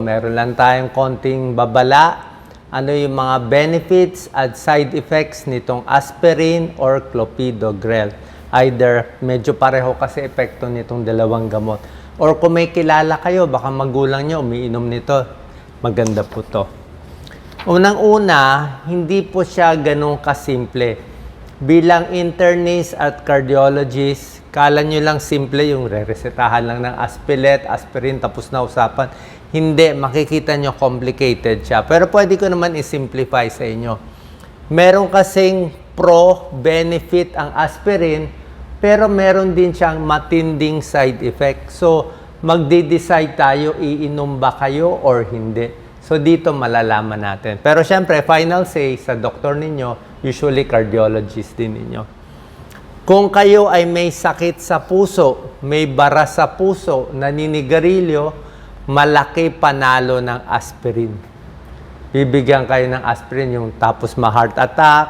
Meron lang tayong konting babala. Ano yung mga benefits at side effects nitong aspirin or clopidogrel. Either medyo pareho kasi epekto nitong dalawang gamot. Or kung may kilala kayo, baka magulang nyo umiinom nito. Maganda po to. Unang-una, hindi po siya ganun kasimple. Bilang internist at cardiologist, kala nyo lang simple yung re-resetahan lang ng Aspilet, aspirin, tapos na usapan. Hindi, makikita nyo complicated siya. Pero pwede ko naman i-simplify sa inyo. Meron kasing pro-benefit ang aspirin, pero meron din siyang matinding side effect. So, magde-decide tayo, iinom ba kayo or hindi. So, dito malalaman natin. Pero syempre, final say sa doktor ninyo, usually cardiologist din ninyo. Kung kayo ay may sakit sa puso, may bara sa puso, naninigarilyo, malaki panalo ng aspirin. Bibigyan kayo ng aspirin yung tapos ma-heart attack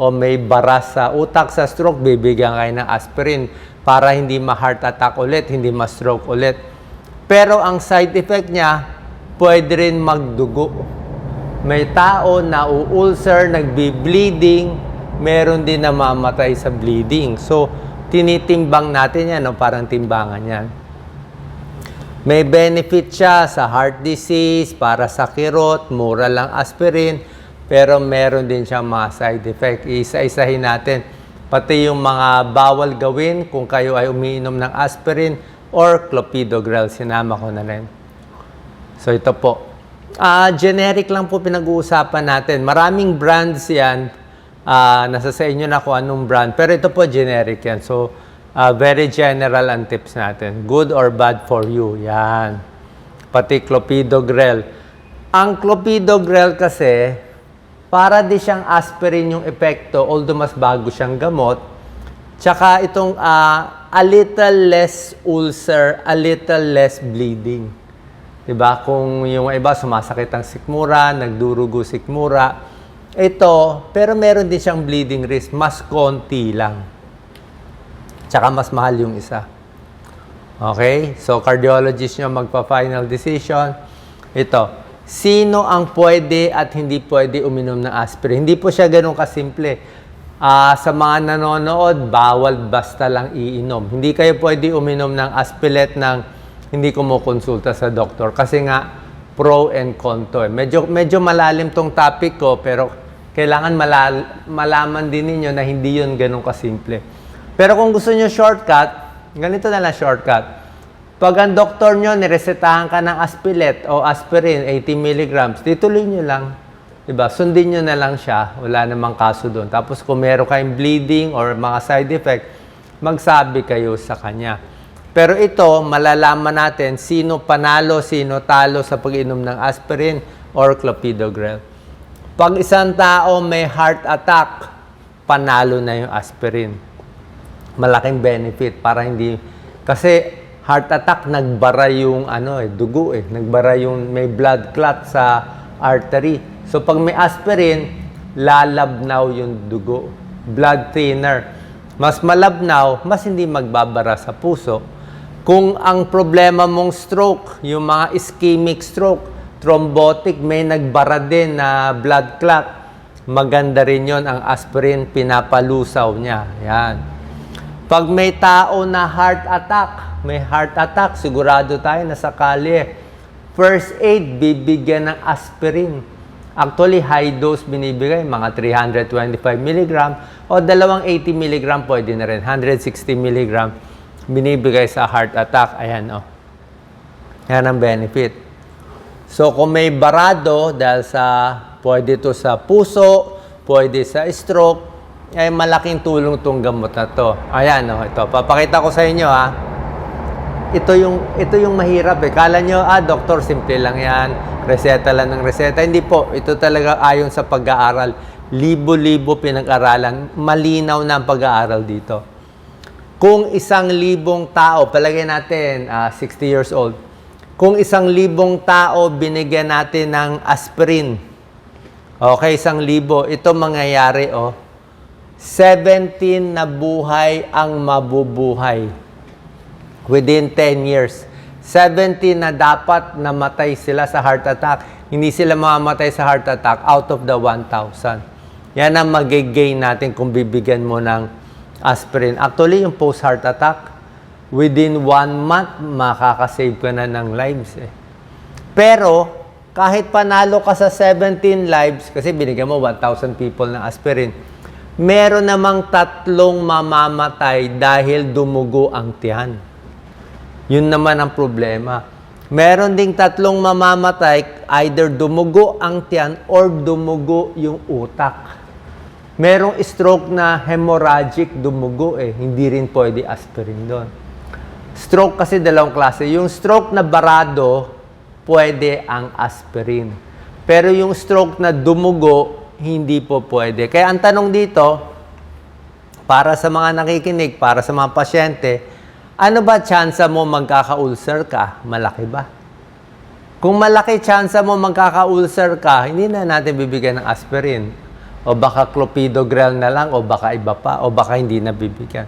o may bara sa utak sa stroke, bibigyan kayo ng aspirin para hindi ma-heart attack ulit, hindi ma-stroke ulit. Pero ang side effect niya, pwede rin magdugo. May tao na ulcer, nagbi-bleeding, meron din namamatay sa bleeding. So, tinitimbang natin yan, no? Parang timbangan yan. May benefit siya sa heart disease, para sa kirot, mura lang aspirin, pero meron din siya mga side effect. Isa-isahin natin. Pati yung mga bawal gawin kung kayo ay umiinom ng aspirin or clopidogrel, sinama ko na rin. So, ito po. Generic lang po pinag-uusapan natin. Maraming brands yan. Nasa sa inyo na kung anong brand. Pero ito po, generic yan. So, very general ang tips natin. Good or bad for you. Yan. Pati clopidogrel. Ang clopidogrel kasi, para di siyang aspirin yung epekto, although mas bago siyang gamot. Tsaka itong a little less ulcer, a little less bleeding. Diba? Kung yung iba sumasakit ang sikmura, nagdurugo sikmura, ito, pero meron din siyang bleeding risk, mas konti lang. Tsaka mas mahal yung isa. Okay? So, cardiologist nyo magpa-final decision. Ito, sino ang pwede at hindi pwede uminom ng aspirin? Hindi po siya ganun kasimple. Sa mga nanonood, bawal basta lang iinom. Hindi kayo pwede uminom ng Aspilet ng hindi kumukonsulta sa doktor. Kasi nga, pro and con to. Medyo malalim tong topic ko, pero kailangan malaman din ninyo na hindi yun ganun kasimple. Pero kung gusto nyo shortcut, ganito na lang shortcut. Pag ang doktor nyo, niresetahan ka ng Aspilet o aspirin, 80 mg, tituloy nyo lang. Diba? Sundin nyo na lang siya. Wala namang kaso doon. Tapos kung meron kayong bleeding or mga side effect, magsabi kayo sa kanya. Pero ito, malalaman natin sino panalo, sino talo sa pag-inom ng aspirin or clopidogrel. Pag isang tao may heart attack, panalo na yung aspirin. Malaking benefit para hindi... Kasi heart attack, nagbara yung dugo Nagbara yung may blood clot sa artery. So pag may aspirin, lalabnaw yung dugo. Blood thinner. Mas malabnaw, mas hindi magbabara sa puso. Kung ang problema mong stroke, yung mga ischemic stroke, thrombotic, may nagbara din na blood clot, maganda rin yon ang aspirin, pinapalusaw niya. Yan. Pag may tao na may heart attack, sigurado tayo nasa kalye. First aid, bibigyan ng aspirin. Actually, high dose binibigay, mga 325 mg o dalawang 80 mg pwede na rin, 160 mg binibigay sa heart attack. Ayan, Yan ang benefit. So, kung may barado, dahil pwede ito sa puso, pwede sa stroke, ay malaking tulong itong gamot na to. Ayan, ito. Papakita ko sa inyo, Ito yung mahirap, Kala nyo, doktor, simple lang yan. Reseta lang ng reseta. Hindi po. Ito talaga ayon sa pag-aaral. Libo-libo pinag-aralan. Malinaw na ang pag-aaral dito. Kung 1,000 tao, palagay natin 60 years old, kung 1,000 tao binigyan natin ng aspirin, okay, 1,000, ito mangyayari, 17 na buhay ang mabubuhay within 10 years. 70 na dapat namatay sila sa heart attack. Hindi sila mamamatay sa heart attack out of the 1,000. Yan ang mag-gain natin kung bibigyan mo ng aspirin. Actually, yung post-heart attack, within 1 month, makakasave ka na ng lives. Pero, kahit panalo ka sa 17 lives, kasi binigyan mo 1,000 people ng aspirin, meron namang 3 mamamatay dahil dumugo ang tiyan. Yun naman ang problema. Meron ding 3 mamamatay, either dumugo ang tiyan or dumugo yung utak. Merong stroke na hemorrhagic dumugo hindi rin pwede aspirin doon. Stroke kasi dalawang klase. Yung stroke na barado, pwede ang aspirin. Pero yung stroke na dumugo, hindi po pwede. Kaya ang tanong dito, para sa mga nakikinig, para sa mga pasyente, ano ba tsansa mo magkaka-ulcer ka? Malaki ba? Kung malaki tsansa mo magkaka-ulcer ka, hindi na natin bibigyan ng aspirin. O baka clopidogrel na lang, o baka iba pa, o baka hindi na bibigyan.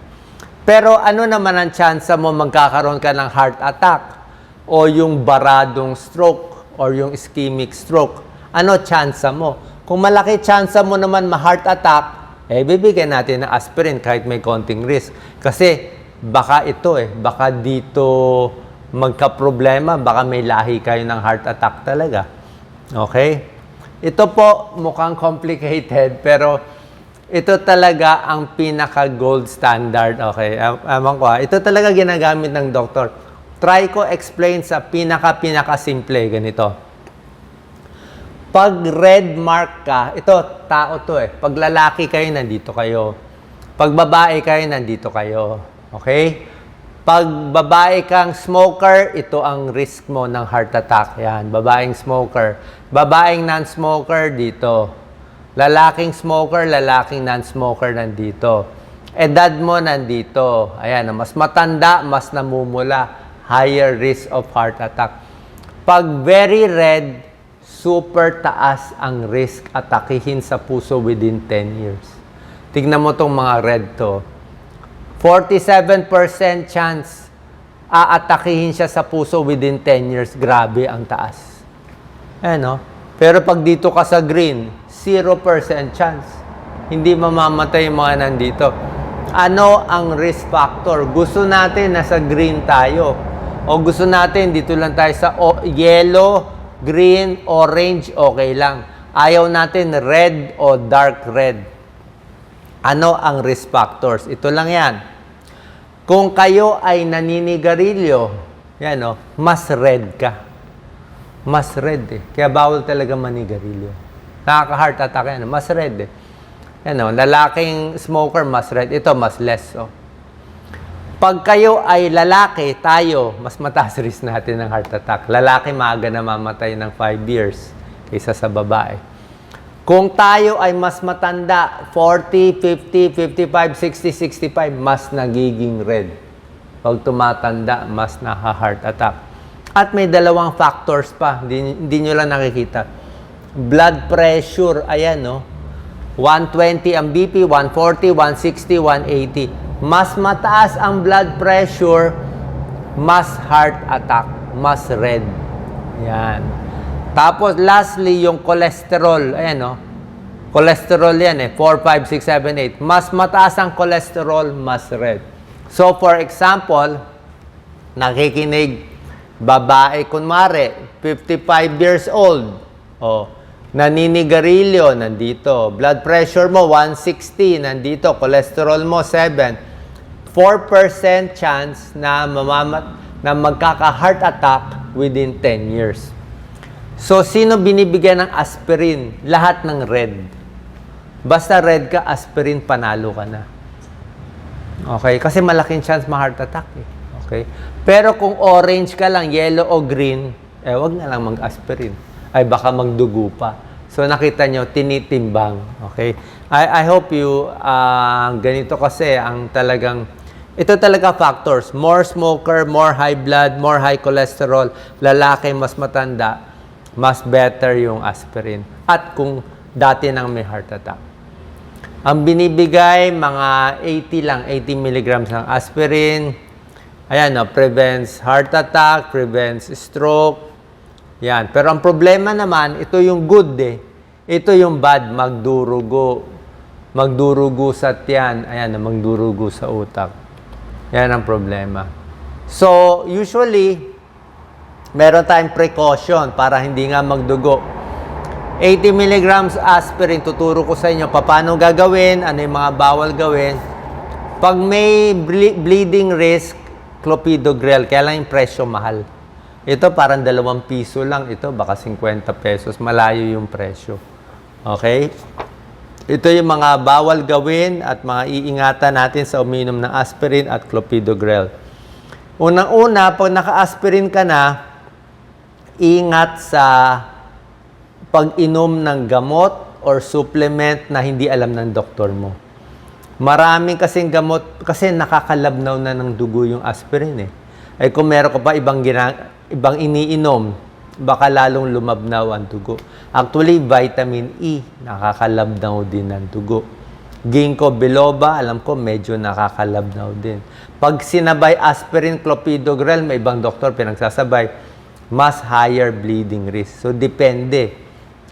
Pero ano naman ang tsansa mo magkakaroon ka ng heart attack? O yung baradong stroke, or yung ischemic stroke? Ano tsansa mo? Kung malaki tsansa mo naman ma-heart attack, bibigyan natin ng aspirin kahit may konting risk. Kasi baka ito baka dito magka-problema, baka may lahi kayo ng heart attack talaga. Okay? Ito po mukhang complicated, pero ito talaga ang pinaka-gold standard. Okay? Ewan ko ito talaga ginagamit ng doktor. Try ko explain sa pinaka-simple. Ganito. Pag red mark ka, ito, tao to Pag lalaki kayo, nandito kayo. Pag babae kayo, nandito kayo. Okay? Pag babae kang smoker, ito ang risk mo ng heart attack. Yan, babaeng smoker. Babaeng non-smoker, dito. Lalaking smoker, lalaking non-smoker, nandito. Edad mo, nandito. Ayan, mas matanda, mas namumula. Higher risk of heart attack. Pag very red, super taas ang risk atakihin sa puso within 10 years. Tignan mo tong mga red to. 47% chance aatakihin siya sa puso within 10 years. Grabe ang taas. Ayan, Pero pag dito ka sa green, 0% chance. Hindi mamamatay yung mga nandito. Ano ang risk factor? Gusto natin nasa green tayo. O gusto natin dito lang tayo sa yellow, green, orange, okay lang. Ayaw natin red o dark red. Ano ang risk factors? Ito lang yan. Kung kayo ay naninigarilyo, yan mas red ka. Mas red Kaya bawal talaga manigarilyo. Nakaka-heart attack yan. Mas red Yan lalaking smoker, mas red. Ito, mas less Pag kayo ay lalaki, tayo, mas mataas risk natin ng heart attack. Lalaki, maaga na mamatay ng 5 years kaysa sa babae. Kung tayo ay mas matanda, 40, 50, 55, 60, 65, mas nagiging red. Pag tumatanda, mas naka-heart attack. At may dalawang factors pa, hindi nyo lang nakikita. Blood pressure, ayan 120 ang BP, 140, 160, 180. Mas mataas ang blood pressure, mas heart attack, mas red. Yan. Tapos lastly, yung cholesterol. Ayan cholesterol yan 4, 5, 6, 7, 8. Mas mataas ang cholesterol, mas red. So for example, nakikinig, babae kunwari, 55 years old. Naninigarilyo, nandito. Blood pressure mo, 160, nandito. Cholesterol mo, 7. 4% chance na magkaka-heart attack within 10 years. So, sino binibigyan ng aspirin? Lahat ng red. Basta red ka, aspirin, panalo ka na. Okay? Kasi malaking chance ma-heart attack Okay? Pero kung orange ka lang, yellow o green, wag na lang mag-aspirin. Ay baka magdugo pa. So nakita nyo, tinitimbang. Okay? I hope you, ganito kasi ang talagang, ito talaga factors. More smoker, more high blood, more high cholesterol, lalaki mas matanda, mas better yung aspirin. At kung dati nang may heart attack. Ang binibigay, mga 80 lang, 80 milligrams ng aspirin. Ayan, no, prevents heart attack, prevents stroke. Yan. Pero ang problema naman, ito yung good eh. Ito yung bad, magdurugo. Magdurugo sa tiyan. Ayan, magdurugo sa utak. Yan ang problema. So, usually, meron tayong precaution para hindi nga magdugo. 80 milligrams aspirin, tuturo ko sa inyo paano gagawin, ano yung mga bawal gawin. Pag may bleeding risk, clopidogrel, kaya lang yung presyo mahal. Ito parang 2 piso lang, ito baka 50 pesos, malayo yung presyo. Okay? Ito yung mga bawal gawin at mga iingatan natin sa uminom ng aspirin at clopidogrel. Unang-una, pag naka-aspirin ka na, ingat sa pag-inom ng gamot or supplement na hindi alam ng doktor mo. Maraming kasing gamot, kasi nakakalabnaw na ng dugo yung aspirin eh. Ay kung meron ka pa ibang iniinom, baka lalong lumabnaw ang dugo. Actually, vitamin E, nakakalabnaw din ng dugo. Ginkgo biloba, alam ko, medyo nakakalabnaw din. Pag sinabay aspirin, clopidogrel, may ibang doktor pinagsasabay, mas higher bleeding risk. So, depende.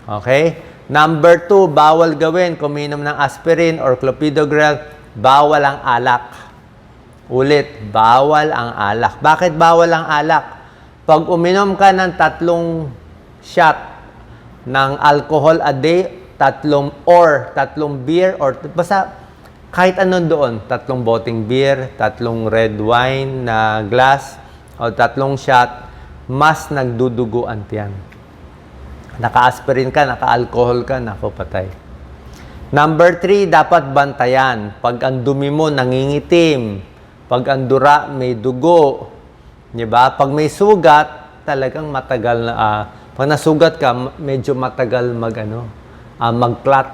Okay? Number 2, bawal gawin kung uminom ng aspirin or clopidogrel, bawal ang alak. Ulit, bawal ang alak. Bakit bawal ang alak? Pag uminom ka ng 3 shot ng alcohol a day, 3 beer, or basta kahit anong doon, 3 boteng beer, 3 red wine na glass, o 3 shot, mas nagdudugo ang tiyan. Naka-aspirin ka, naka-alcohol ka, naku, patay. Number 3, dapat bantayan. Pag ang dumi mo nangingitim, pag ang dura may dugo, di ba? Pag may sugat, talagang matagal na, pag nasugat ka, medyo matagal mag-clot.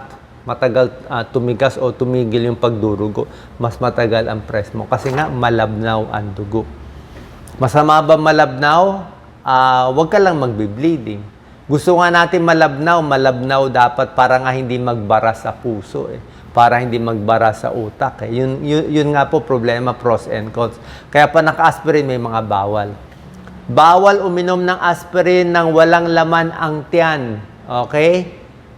Matagal tumigas o tumigil yung pagdurugo. Mas matagal ang press mo. Kasi nga, malabnaw ang dugo. Masama ba malabnaw? Huwag ka lang magbi-bleeding. Gusto nga natin malabnaw dapat para nga hindi magbara sa puso eh. Para hindi magbara sa utak eh. Yun nga po problema, pros and cons. Kaya pa naka-aspirin may mga bawal. Bawal uminom ng aspirin nang walang laman ang tiyan. Okay?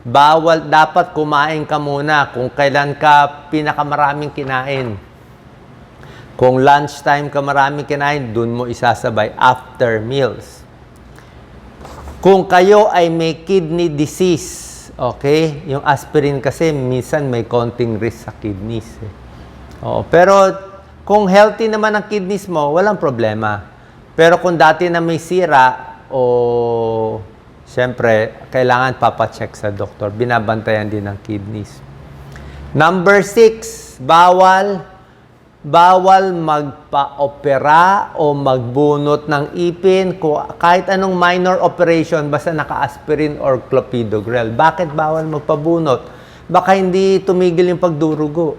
Bawal, dapat kumain ka muna kung kailan ka pinakamaraming kinain. Kung lunchtime ka maraming kinain, dun mo isasabay after meals. Kung kayo ay may kidney disease, okay? Yung aspirin kasi minsan may konting risk sa kidneys. Eh. Pero kung healthy naman ang kidneys mo, walang problema. Pero kung dati na may sira, siyempre, kailangan papacheck sa doktor. Binabantayan din ang kidneys. Number 6, bawal magpa-opera o magbunot ng ipin, kahit anong minor operation, basta naka-aspirin or clopidogrel. Bakit bawal magpabunot? Baka hindi tumigil yung pagdurugo.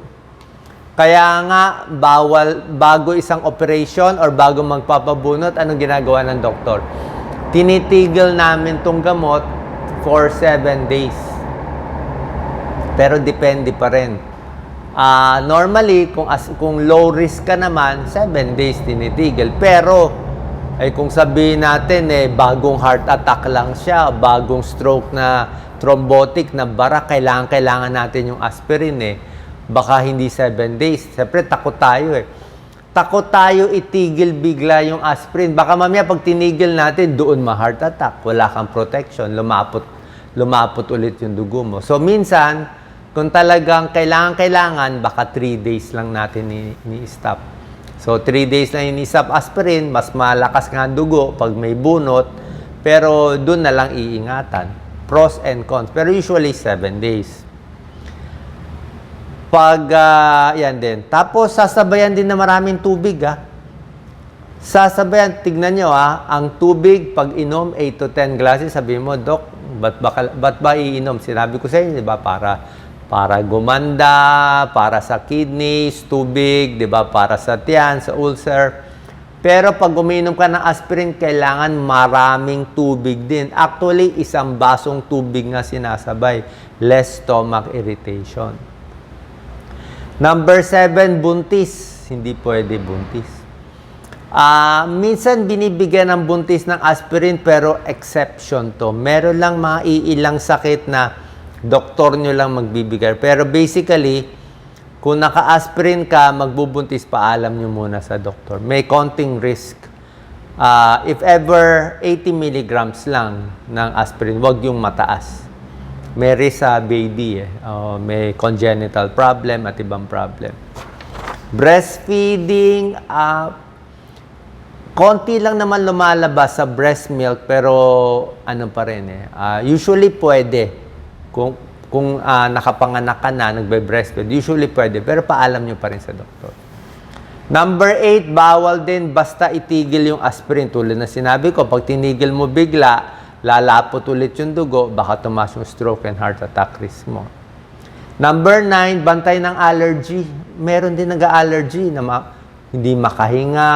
Kaya nga, bawal, bago isang operation or bago magpapabunot, anong ginagawa ng doktor? Tinitigil namin tong gamot for 7 days. Pero depende pa rin. Normally, kung low risk ka naman, 7 days tinitigil. Pero, kung sabihin natin, bagong heart attack lang siya, bagong stroke na thrombotic na bara, kailangan natin yung aspirin Baka hindi 7 days. Siyempre, takot tayo Takot tayo itigil bigla yung aspirin. Baka mamaya pag tinigil natin, doon ma-heart attack. Wala kang protection. Lumapot ulit yung dugo mo. So, minsan, kung talagang kailangan, baka 3 days lang natin i-stop. So, 3 days na ini-stop aspirin, mas malakas nga dugo pag may bunot, pero doon na lang iingatan. Pros and cons. Pero usually, 7 days. Yan din. Tapos, sasabayan din na maraming tubig, Sasabayan, tignan nyo, ang tubig, pag inom, 8 to 10 glasses, sabihin mo, Dok, ba't ba iinom? Sinabi ko sa inyo, di ba, para gumanda, para sa kidneys, tubig, di ba, para sa tiyan, sa ulcer. Pero pag uminom ka ng aspirin, kailangan maraming tubig din. Actually, 1 basong tubig nga sinasabay. Less stomach irritation. Number 7, buntis. Hindi pwede buntis. Minsan binibigyan ng buntis ng aspirin pero exception to. Meron lang mga iilang sakit na doktor nyo lang magbibigay. Pero basically, kung naka-aspirin ka, magbubuntis, paalam nyo muna sa doktor. May konting risk. If ever 80 milligrams lang ng aspirin, wag yung mataas. May risk sa baby may congenital problem at ibang problem. Breastfeeding, konti lang naman lumalabas sa breast milk pero ano pa rin usually pwede. Kung nakapanganak ka na, nagbe-breastfeed, usually pwede pero paalam nyo pa rin sa doktor. Number 8, bawal din basta itigil yung aspirin. Tulad na sinabi ko, pag tinigil mo bigla, lalapot ulit yung dugo, baka tumaas yung stroke and heart attack risk mo. Number 9, bantay ng allergy. Meron din nag-allergy na hindi makahinga,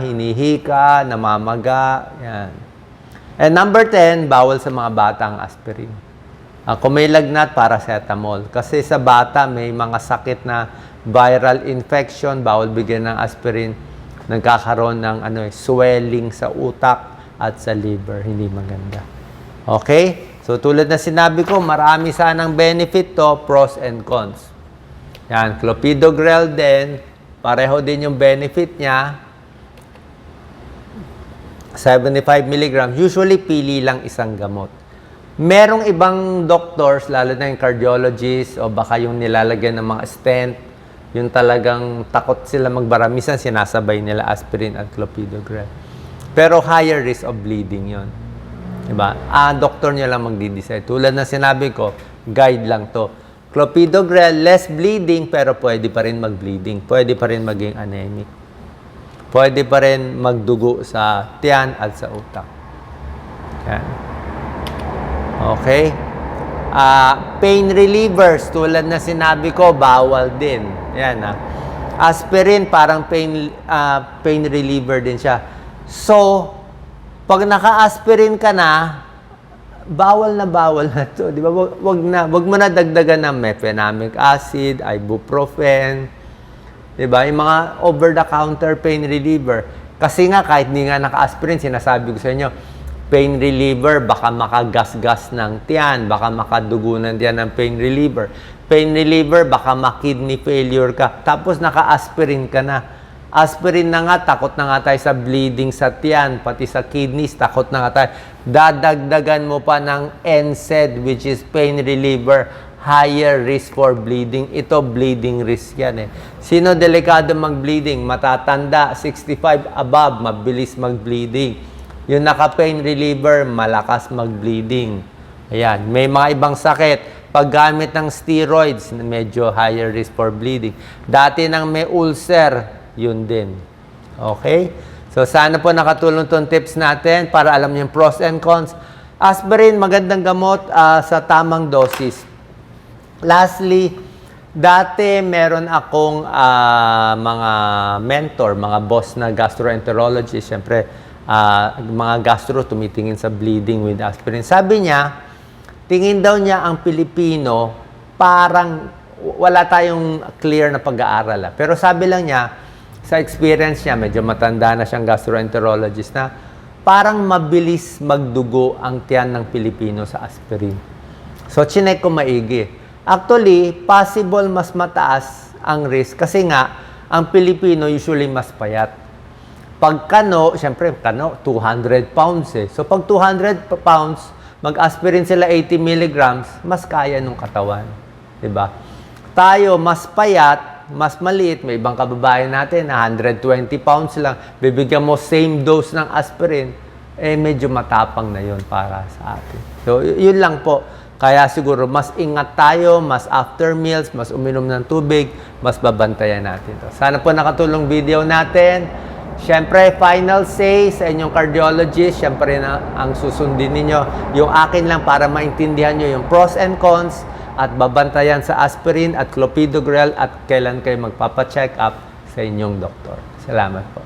hinihika, namamaga. Yan. And number 10, bawal sa mga bata ang aspirin. Kung may lagnat, paracetamol. Kasi sa bata, may mga sakit na viral infection, bawal bigyan ng aspirin. Nagkakaroon ng swelling sa utak at sa liver. Hindi maganda. Okay? So, tulad na sinabi ko, marami sanang benefit to, pros and cons. Yan, clopidogrel din, pareho din yung benefit niya. 75 mg, usually pili lang isang gamot. Merong ibang doctors, lalo na yung cardiologist, o baka yung nilalagyan ng mga stent, yung talagang takot sila magbara. Minsan sinasabay nila aspirin at clopidogrel. Pero higher risk of bleeding yon. Diba? Doktor nyo lang magdi-decide. Tulad na sinabi ko, guide lang to. Clopidogrel, less bleeding, pero pwede pa rin mag-bleeding. Pwede pa rin maging anemic. Pwede pa rin magdugo sa tiyan at sa utak. Yan. Okay? Pain relievers, tulad na sinabi ko, bawal din. Yan, aspirin, parang pain reliever din siya. So, pag naka-aspirin ka na, bawal na to, di ba? Wag mo na dagdagan ng mefenamic acid, ibuprofen, di ba? Yung mga over-the-counter pain reliever. Kasi nga, kahit hindi nga naka-aspirin, sinasabi ko sa inyo, pain reliever, baka makagasgas ng tiyan, baka makadugo ng tiyan ng pain reliever. Pain reliever, baka ma-kidney failure ka. Tapos naka-aspirin ka na. Aspirin na nga, takot na nga tayo sa bleeding sa tiyan, pati sa kidneys, takot na nga tayo. Dadagdagan mo pa ng NSAID, which is pain reliever, higher risk for bleeding. Ito, bleeding risk yan Sino delikado mag-bleeding? Matatanda, 65 above, mabilis mag-bleeding. Yung naka-pain reliever, malakas mag-bleeding. Ayan, may mga ibang sakit. Paggamit ng steroids, medyo higher risk for bleeding. Dati nang may ulcer, yun din. Okay? So, sana po nakatulong itong tips natin para alam niyo yung pros and cons. Aspirin, magandang gamot sa tamang dosis. Lastly, dati meron akong mga mentor, mga boss na gastroenterologist. Siyempre, mga gastro tumitingin sa bleeding with aspirin. Sabi niya, tingin daw niya ang Pilipino parang wala tayong clear na pag-aaral. Pero sabi lang niya, sa experience niya, medyo matanda na siyang gastroenterologist na parang mabilis magdugo ang tiyan ng Pilipino sa aspirin. So, chinek ko maigi. Actually, possible mas mataas ang risk kasi nga, ang Pilipino usually mas payat. Pag kano, syempre, kano, 200 pounds So, pag 200 pounds, mag-aspirin sila 80 milligrams, mas kaya nung katawan. Diba? Tayo, mas payat, mas maliit, may ibang kababayan natin na 120 pounds lang, bibigyan mo same dose ng aspirin, medyo matapang na yon para sa atin. So, yun lang po. Kaya siguro, mas ingat tayo, mas after meals, mas uminom ng tubig, mas babantayan natin to. Sana po nakatulong video natin. Siyempre, final say sa inyong cardiologist, siyempre na ang susundin ninyo. Yung akin lang para maintindihan nyo yung pros and cons, at babantayan sa aspirin at clopidogrel at kailan kayo magpapa-check up sa inyong doktor. Salamat po.